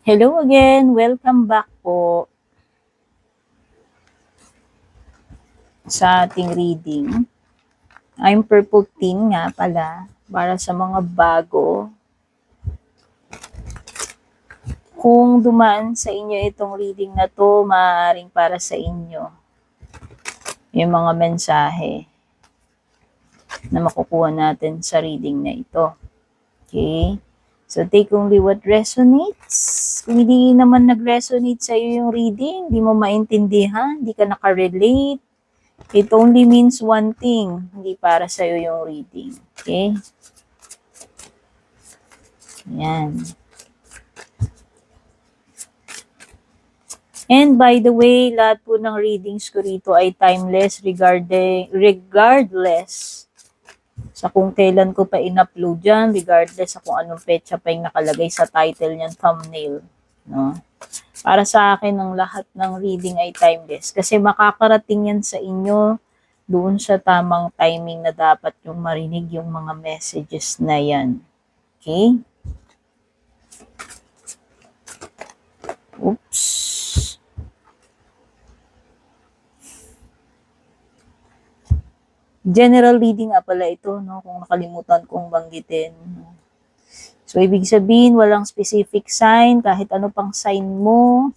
Hello again, welcome back po sa ating reading. I'm Purple Team nga pala, para sa mga bago. Kung dumaan sa inyo itong reading na to, maaaring para sa inyo yung mga mensahe na makukuha natin sa reading na ito. Okay? So, take only what resonates. Kung hindi naman nag-resonate sa iyo yung reading, hindi mo maintindihan, hindi ka nakarelate, it only means one thing, hindi para sa iyo yung reading. Okay? Yan. And by the way, lahat po ng readings ko rito ay timeless regardless sa kung kailan ko pa in-upload yan, regardless sa kung anong petsa pa yung nakalagay sa title niyan, thumbnail. No? Para sa akin, ang lahat ng reading ay timeless. Kasi makakarating yan sa inyo doon sa tamang timing na dapat yung marinig yung mga messages na yan. Okay? Oops. General reading nga pala ito, no? Kung nakalimutan kong banggitin. So, ibig sabihin, walang specific sign, kahit ano pang sign mo,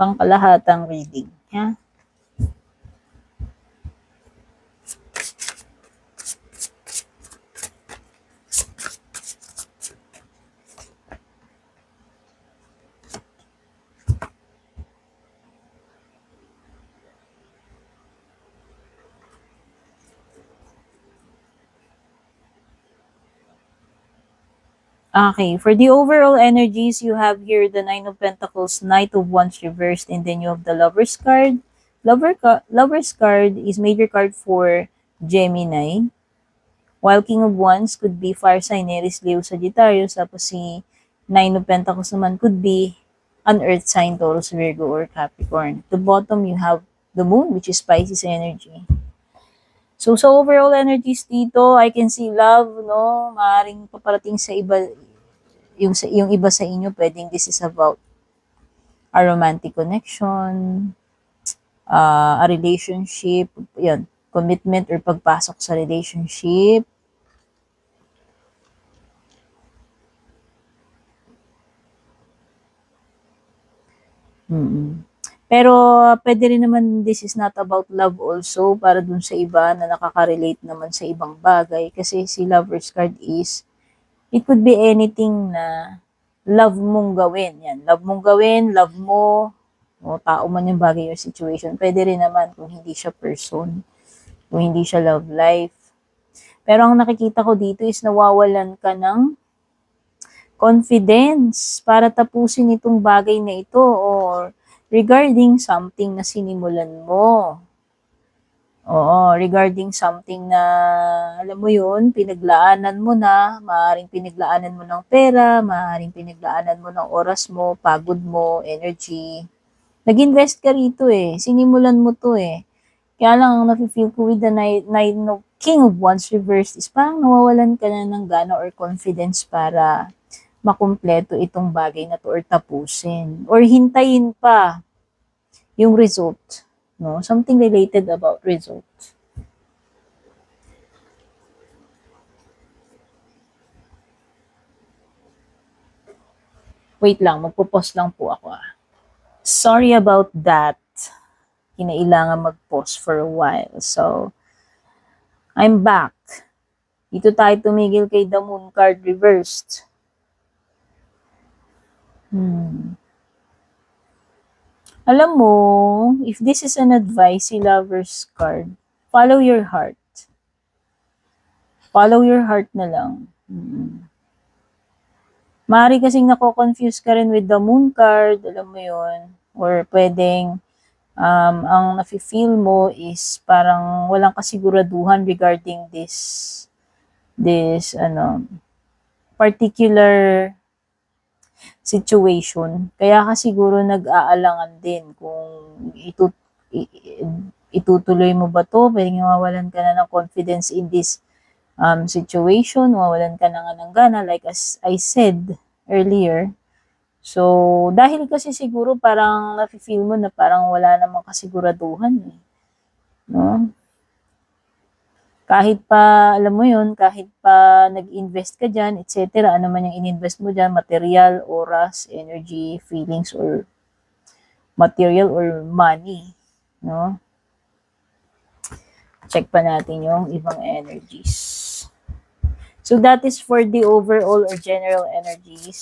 pang kalahatang reading. Yeah? Okay, for the overall energies, you have here the Nine of Pentacles, Knight of Wands reversed, and then you have the Lover's card. Lover's card is major card for Gemini, while King of Wands could be Fire sign, Aries, Leo, Sagittarius, tapos si Nine of Pentacles naman could be an Earth sign, Taurus, Virgo, or Capricorn. At the bottom, you have the Moon, which is Pisces energy. So, sa overall energies dito, I can see love, no? Maaring paparating sa iba, yung iba sa inyo, pwedeng this is about a romantic connection, a relationship, yun, commitment or pagpasok sa relationship. Pero, pwede rin naman, this is not about love also, para dun sa iba na nakaka-relate naman sa ibang bagay. Kasi si Lover's card is, it could be anything na love mong gawin. Yan, love mong gawin, love mo, o tao man yung bagay or situation. Pwede rin naman kung hindi siya person, kung hindi siya love life. Pero ang nakikita ko dito is nawawalan ka ng confidence para tapusin itong bagay na ito or regarding something na sinimulan mo. Oo, regarding something na, alam mo yun, pinaglaanan mo na, maaaring pinaglaanan mo ng pera, maaaring pinaglaanan mo ng oras mo, pagod mo, energy. Nag-invest ka rito eh, sinimulan mo to eh. Kaya lang, ang nafe-feel ko with the King of Wands reversed is parang nawawalan ka na ng gana or confidence para makumpleto itong bagay na to or tapusin. Or hintayin pa yung result. No? Something related about result. Wait lang, magpo-pause lang po ako. Sorry about that. Kinailangan mag-pause for a while. So, I'm back. Dito tayo tumigil kay the Moon card reversed. Alam mo, if this is an advice, si Lover's card, follow your heart. Follow your heart na lang. Maaari kasing nako-confuse ka rin with the Moon card, alam mo yun. Or pwedeng, ang nafe-feel mo is parang walang kasiguraduhan regarding this particular situation. Kaya ka siguro nag-aalangan din kung itutuloy mo ba to, pwedeng mawawalan ka na ng confidence in this situation, mawalan ka na nga ng gana, like as I said earlier. So, dahil kasi siguro parang nafe-feel mo na parang wala namang kasiguraduhan eh. No? Kahit pa, alam mo yun, kahit pa nag-invest ka dyan, etc., ano man yung in-invest mo dyan, material, oras, energy, feelings, or material or money. No? Check pa natin yung ibang energies. So, that is for the overall or general energies.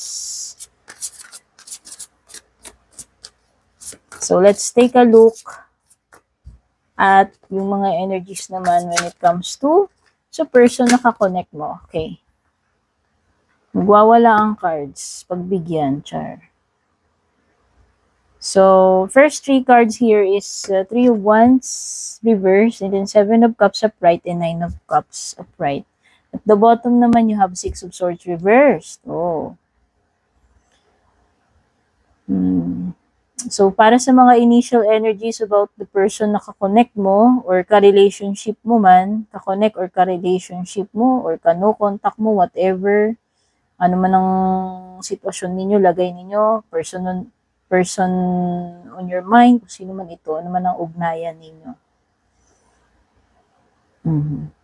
So, let's take a look at yung mga energies naman when it comes to sa person na kakonect mo. Okay. Magwawala ang cards. Pagbigyan, char. So, first three cards here is Three of Wands reverse, and then Seven of Cups upright, and Nine of Cups upright. At the bottom naman, you have Six of Swords reversed. Oh. So, para sa mga initial energies about the person na kakonect mo or ka-relationship mo man, kakonect or ka-relationship mo or kano-contact mo, whatever, ano man ang sitwasyon ninyo, lagay ninyo, person on your mind, kung sino man ito, ano man ang ugnayan ninyo. Mm-hmm.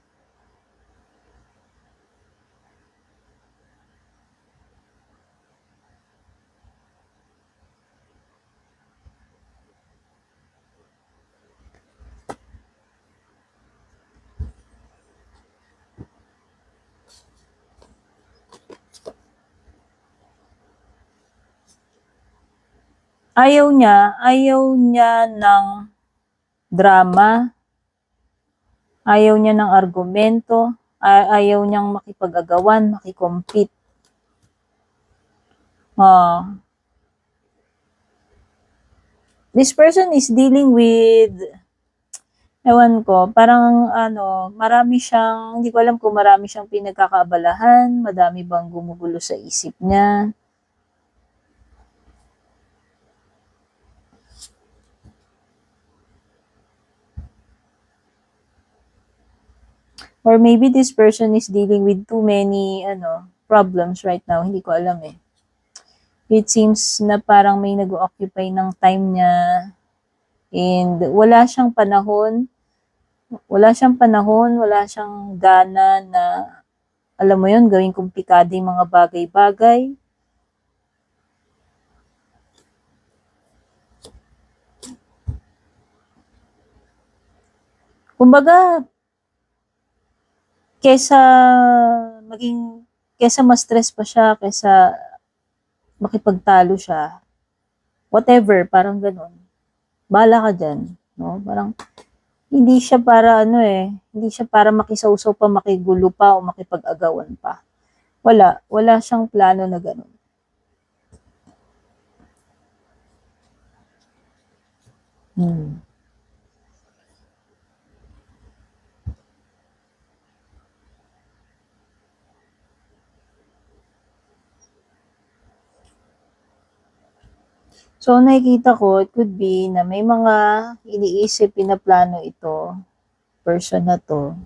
Ayaw niya ng drama, ayaw niya ng argumento, ayaw niyang makipag-agawan, makikompete. This person is dealing with, ewan ko, parang marami siyang, hindi ko alam kung marami siyang pinagkakaabalahan, madami bang gumugulo sa isip niya. Or maybe this person is dealing with too many problems right now. Hindi ko alam eh. It seems na parang may nag-occupy ng time niya and wala siyang panahon, wala siyang gana na, alam mo yun, gawing komplikadong mga bagay-bagay. Kumbaga, kesa ma-stress pa siya, kesa makipagtalo siya, whatever, parang ganun. Bahala ka dyan, no? Parang, hindi siya para hindi siya para makisawsaw pa, makigulo pa, o makipag-agawan pa. Wala siyang plano na ganun. So, nakikita ko, it could be na may mga iniisip, pinaplano ito, person na to.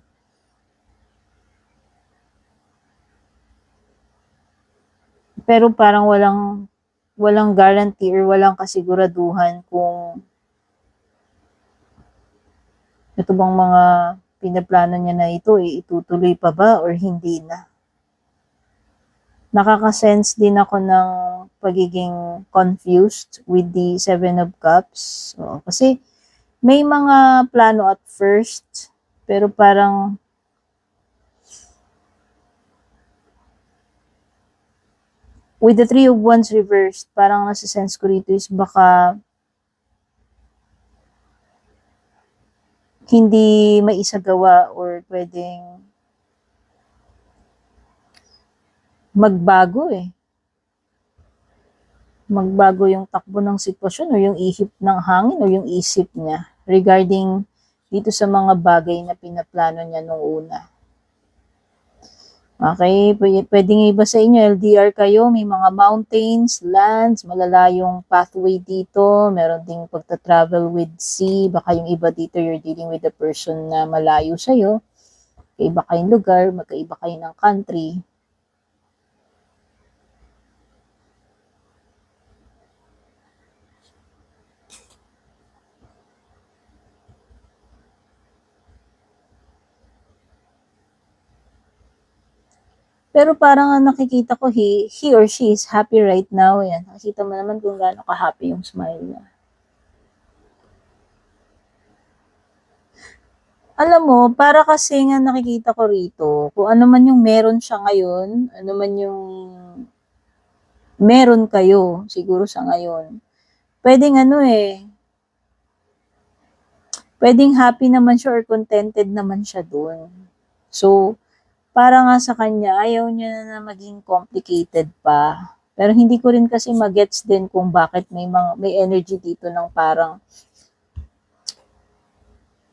Pero parang walang guarantee or walang kasiguraduhan kung ito bang mga pinaplano niya na ito, itutuloy pa ba or hindi na. Nakaka-sense din ako ng pagiging confused with the Seven of Cups. So, kasi may mga plano at first, pero parang with the Three of Wands reversed, parang nasa sense ko rito is baka hindi maisagawa or pwedeng magbago magbago yung takbo ng sitwasyon o yung ihip ng hangin o yung isip niya regarding dito sa mga bagay na pinaplano niya nung una. Okay, pwedeng iba sa inyo, LDR kayo, may mga mountains, lands, malalayong pathway dito, meron ding pagta-travel with sea, baka yung iba dito you're dealing with a person na malayo sa'yo, magkaiba kayong lugar, magkaiba kayo ng country. Pero parang ang nakikita ko, he or she is happy right now. Yan. Nakikita mo naman kung gaano ka-happy yung smile niya. Alam mo, para kasi nga nakikita ko rito, kung ano man yung meron siya ngayon, ano man yung meron kayo, siguro sa ngayon, pwedeng pwedeng happy naman siya or contented naman siya dun. So, para nga sa kanya, ayaw niya na maging complicated pa. Pero hindi ko rin kasi magets din kung bakit may energy dito ng parang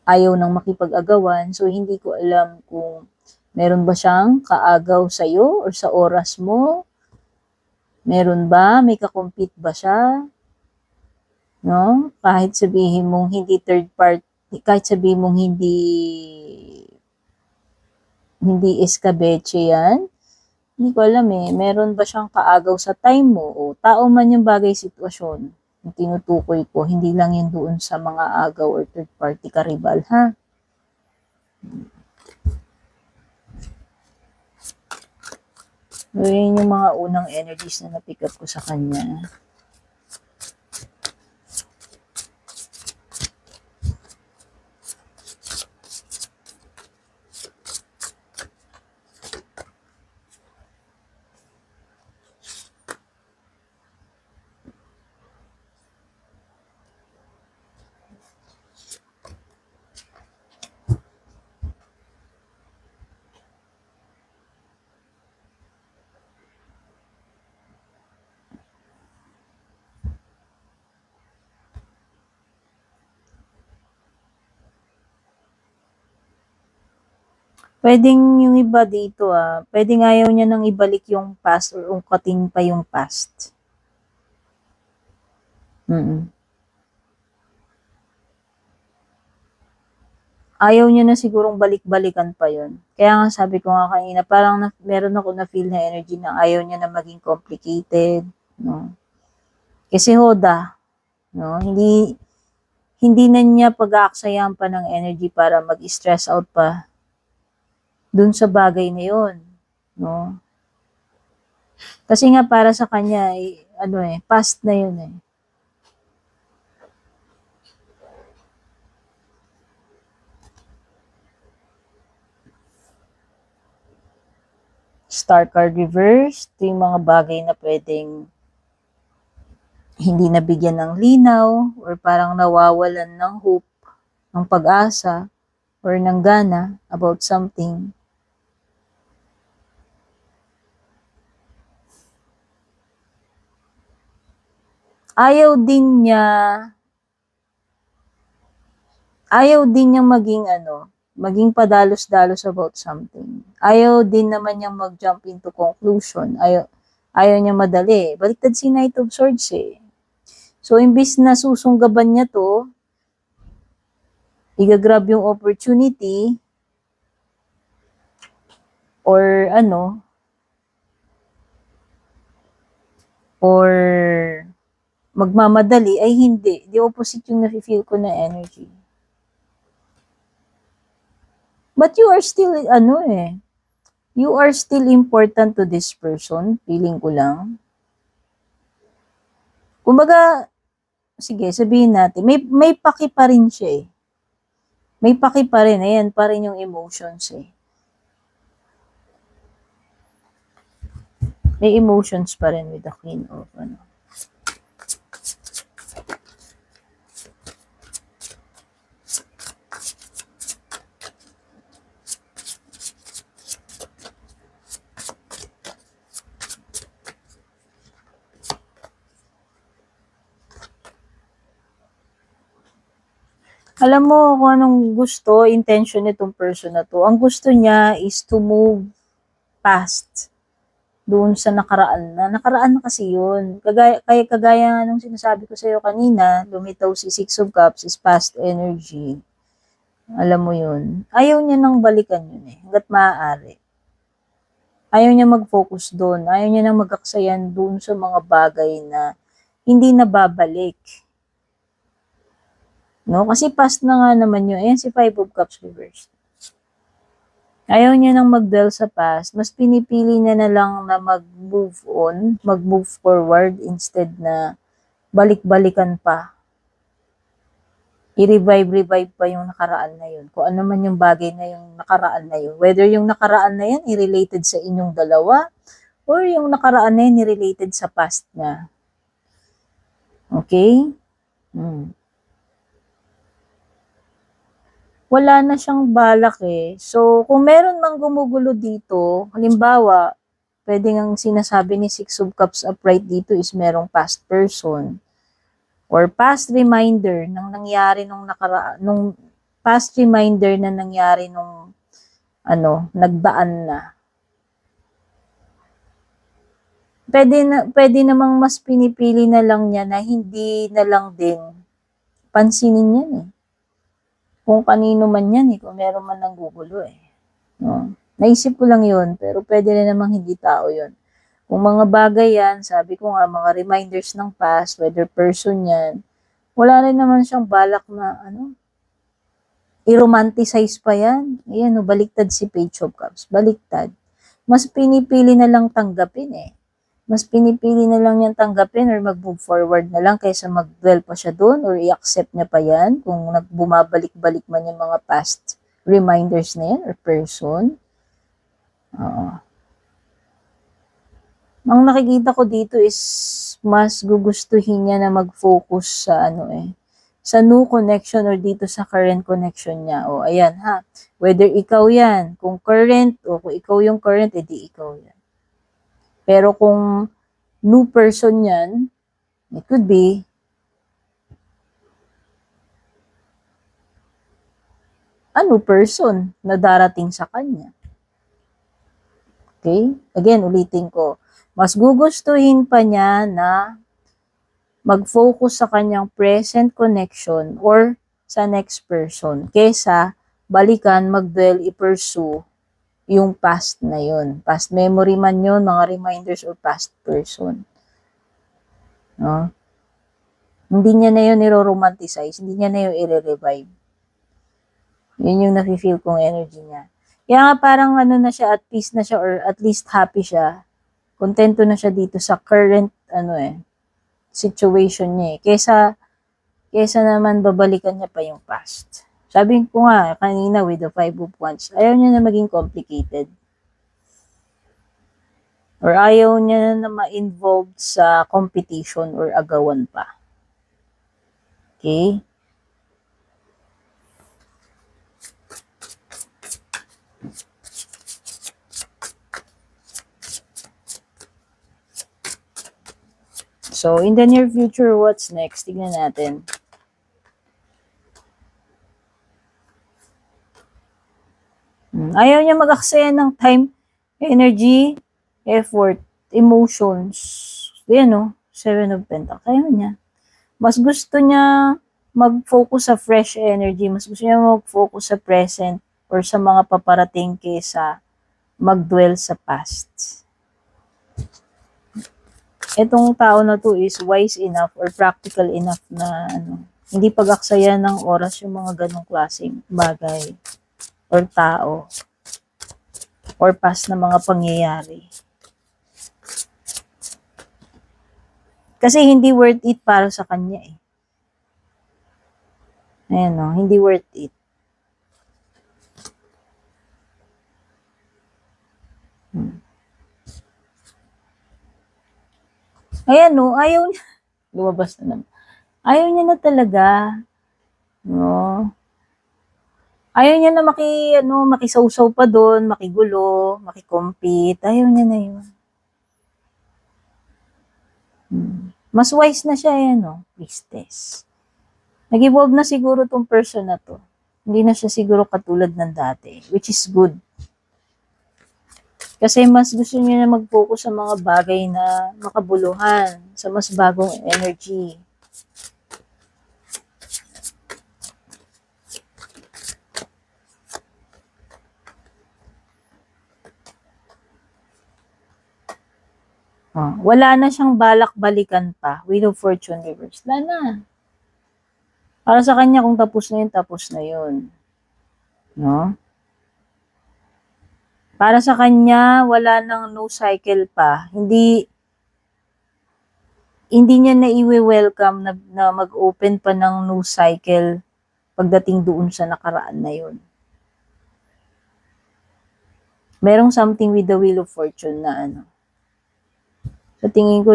ayaw nang makipag-agawan. So, hindi ko alam kung meron ba siyang kaagaw sa'yo or sa oras mo. Meron ba? May kakompete ba siya? No? Kahit sabihin mong hindi third party, kahit sabihin mong hindi escabeche yan, hindi ko alam eh, meron ba siyang kaagaw sa time mo o tao man yung bagay sitwasyon yung tinutukoy ko, hindi lang yun doon sa mga agaw or third party karibal, ha? So, yun yung mga unang energies na na-pick up ko sa kanya. Pwedeng yung iba dito pwedeng ayaw niya nang ibalik yung past or ungkatin pa yung past. Ayaw niya na sigurong balik-balikan pa yun. Kaya nga sabi ko nga kanina, parang meron ako na feel na energy na ayaw niya na maging complicated, no? Kasi hoda, no? Hindi na niya pag-aaksayahan pa ng energy para mag-stress out pa dun sa bagay na yun, no? Kasi nga para sa kanya, past na yun eh. Star card reverse, ito yung mga bagay na pwedeng hindi nabigyan ng linaw or parang nawawalan ng hope, ng pag-asa, or ng gana about something. Ayaw din niyang maging padalos-dalos about something. Ayaw din naman niyang mag-jump into conclusion. Ayaw niya madali. Baliktad si Knight of Swords eh. So, imbis na susunggaban niya to, igagrab yung opportunity, or magmamadali, ay hindi. The opposite yung nafe-feel ko na energy. But you are still, you are still important to this person, feeling ko lang. Kumbaga, sige, sabihin natin, may paki pa rin siya eh. May paki pa rin, ayan pa rin yung emotions eh. May emotions pa rin with the Queen of Alam mo kung anong gusto, intention nitong person na to. Ang gusto niya is to move past doon sa nakaraan na. Nakaraan na kasi yun. Kagaya nung sinasabi ko sa'yo kanina, lumitaw si Six of Cups is past energy. Alam mo yun. Ayaw niya nang balikan yun eh, hanggat maaari. Ayaw niya mag-focus doon. Ayaw niya nang mag-aksayan doon sa mga bagay na hindi na babalik. No? Kasi past na nga naman yun. Ayan si Five of Cups reversed. Ayaw niya nang mag-dwell sa past. Mas pinipili niya na lang na mag-move on, mag-move forward instead na balik-balikan pa. I-revive pa yung nakaraan na yun. Kung ano man yung bagay na yung nakaraan na yun. Whether yung nakaraan na yan i-related sa inyong dalawa or yung nakaraan na yan i-related sa past niya. Okay? Wala na siyang balak eh. So, kung meron mang gumugulo dito, halimbawa, pwede ngang sinasabi ni Six of Cups upright dito is merong past person or past reminder ng nangyari nung past reminder na nangyari nung nagdaan na. Pwede namang mas pinipili na lang niya na hindi na lang din pansinin yan eh. Kung kanino man yan eh, kung meron man nang gugulo eh. No? Naisip ko lang yun, pero pwede rin namang hindi tao yun. Kung mga bagay yan, sabi ko nga, mga reminders ng past, whether person yan, wala rin naman siyang balak na, i-romanticize pa yan. Ayan, baliktad si Page of Cups. Baliktad. Mas pinipili na lang tanggapin eh. Mas pinipili na lang yan tanggapin or mag-move forward na lang kaysa mag-dwell pa siya doon or i-accept niya pa yan kung bumabalik-balik man yung mga past reminders na yan or person. Ang nakikita ko dito is mas gugustuhin niya na mag-focus sa sa new connection or dito sa current connection niya. O ayan ha, whether ikaw yan, kung current o kung ikaw yung current, edi ikaw yan. Pero kung new person yan, it could be a new person na darating sa kanya. Okay? Again, ulitin ko. Mas gugustuhin pa niya na mag-focus sa kanyang present connection or sa next person kesa balikan, mag-dwell, i-pursue yung past na yun. Past memory man yun, mga reminders or past person. No? Hindi niya na yun i-romanticize, hindi niya na yun i-revive. Yun yung nafe-feel kong energy niya. Kaya nga parang na siya, at peace na siya or at least happy siya. Kontento na siya dito sa current situation niya eh. Kesa naman babalikan niya pa yung past. Sabi ko nga kanina with the Five of Wands, ayaw niya na maging complicated. Or ayaw niya na ma-involved sa competition or agawan pa. Okay? So, in the near future, what's next? Tignan natin. Ayaw niya mag-aksaya ng time, energy, effort, emotions. Ayan, Seven of Pentacles. Ayaw niya. Mas gusto niya mag-focus sa fresh energy. Mas gusto niya mag-focus sa present or sa mga paparating kesa mag-dwell sa past. Itong tao na to is wise enough or practical enough na hindi pag-aksaya ng oras yung mga ganong klaseng bagay or tao or past na mga pangyayari. Kasi hindi worth it para sa kanya eh. Ayan hindi worth it. Ayan ayaw niya. Lumabas na naman. Ayaw niya na talaga. No? Ayaw niya na makisawsaw pa doon, makigulo, makikompete. Ayaw niya na yun. Mas wise na siya priestess. Nag-evolve na siguro tong person na to. Hindi na siya siguro katulad ng dati, which is good. Kasi mas gusto niya na mag-focus sa mga bagay na makabuluhan, sa mas bagong energy. Wala na siyang balak balikan pa. Wheel of Fortune reverse. Wala na. Para sa kanya, kung tapos na yun, tapos na yun. No? Para sa kanya, wala nang no cycle pa. Hindi niya na i-welcome na mag-open pa ng no cycle pagdating doon sa nakaraan na yun. Merong something with the Wheel of Fortune na sa tingin ko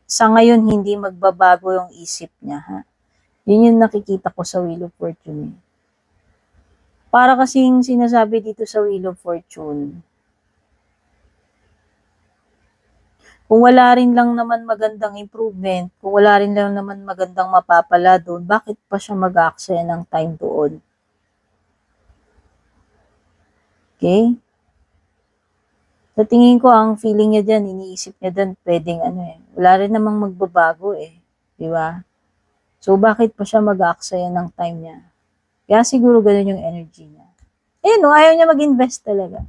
sa ngayon hindi magbabago yung isip niya, ha. Yun yung nakikita ko sa Wheel of Fortune. Para kasing sinasabi dito sa Wheel of Fortune, kung wala rin lang naman magandang improvement, kung wala rin lang naman magandang mapapala doon, bakit pa siya mag-aaksaya ng time doon? Okay? Sa tingin ko, ang feeling niya dyan, iniisip niya dyan, pwedeng wala rin namang magbabago di ba? So, bakit pa siya mag-aaksaya ng time niya? Kaya siguro ganun yung energy niya. Ayaw niya mag-invest talaga.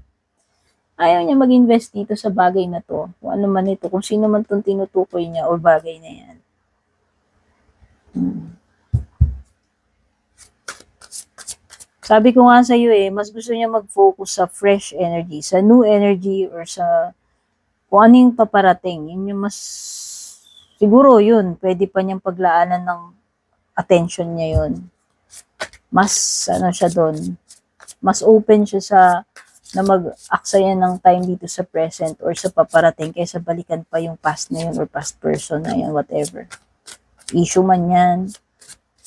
Ayaw niya mag-invest dito sa bagay na to. Kung ano man ito, kung sino man itong tinutukoy niya o bagay na yan. Sabi ko nga sa iyo mas gusto niya mag-focus sa fresh energy, sa new energy or sa kung ano yung paparating. Yun yung mas, siguro yun, pwede pa niyang paglaanan ng attention niya yun. Mas, siya doon, mas open siya na mag-aksaya ng time dito sa present or sa paparating kaysa balikan pa yung past na yun or past person na yun, whatever. Issue man yan,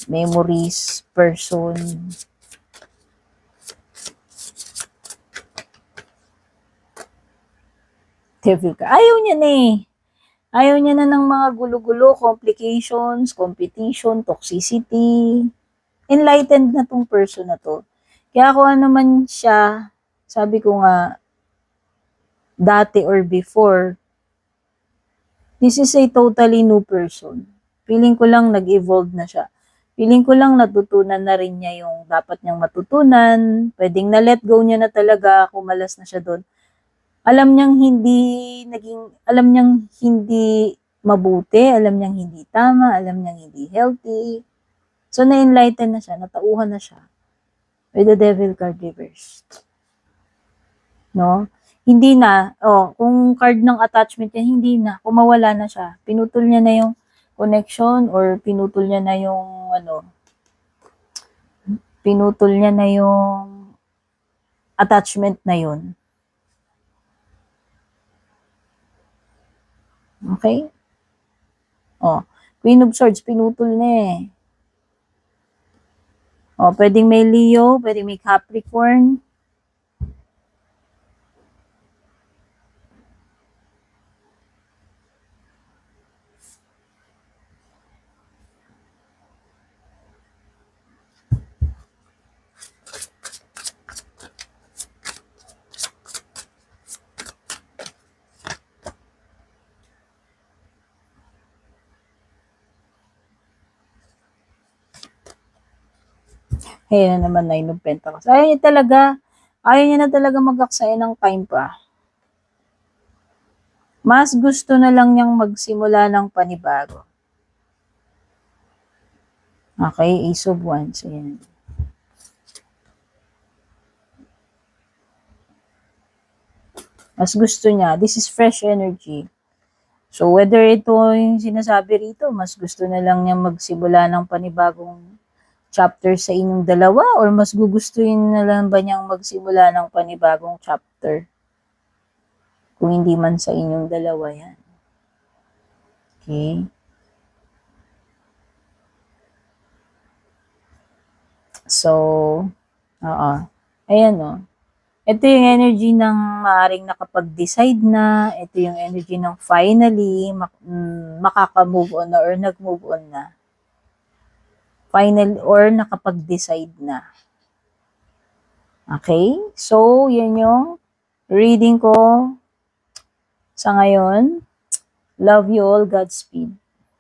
memories, person, devil ka. Ayaw niya na Ayaw niya na ng mga gulo-gulo, complications, competition, toxicity. Enlightened na tong person na to. Kaya kung ano man siya, sabi ko nga, dati or before, this is a totally new person. Feeling ko lang nag-evolve na siya. Feeling ko lang natutunan na rin niya yung dapat niyang matutunan. Pwedeng na-let go niya na talaga, kumalas na siya doon. Alam niyang hindi mabuti, alam niyang hindi tama, alam niyang hindi healthy. So, na-enlighten na siya, natauhan na siya with the Devil card reversed. No? Hindi na, kung card ng attachment niya, hindi na, kung mawala na siya. Pinutol niya na yung connection or pinutol niya na yung, pinutol niya na yung attachment na yun. Okay? Queen of Swords, pinutol na pwedeng may Leo, pwedeng may Capricorn. Ayan na naman, 9 of Pentacles. Ayaw niya na talaga mag-aksaya ng time pa. Mas gusto na lang niyang magsimula ng panibago. Okay, Ace of Wands. Ayan. Mas gusto niya. This is fresh energy. So, whether ito yung sinasabi rito, mas gusto na lang niya magsimula ng panibagong chapter sa inyong dalawa or mas gugustuhin na lang ba niyang magsimula ng panibagong chapter? Kung hindi man sa inyong dalawa yan. Okay? So, ayan Ito yung energy ng maaring nakapag-decide na. Ito yung energy ng finally makaka-move on na or nag-move on na. Final or nakapag-decide na. Okay? So, yan yung reading ko sa ngayon. Love you all. Godspeed.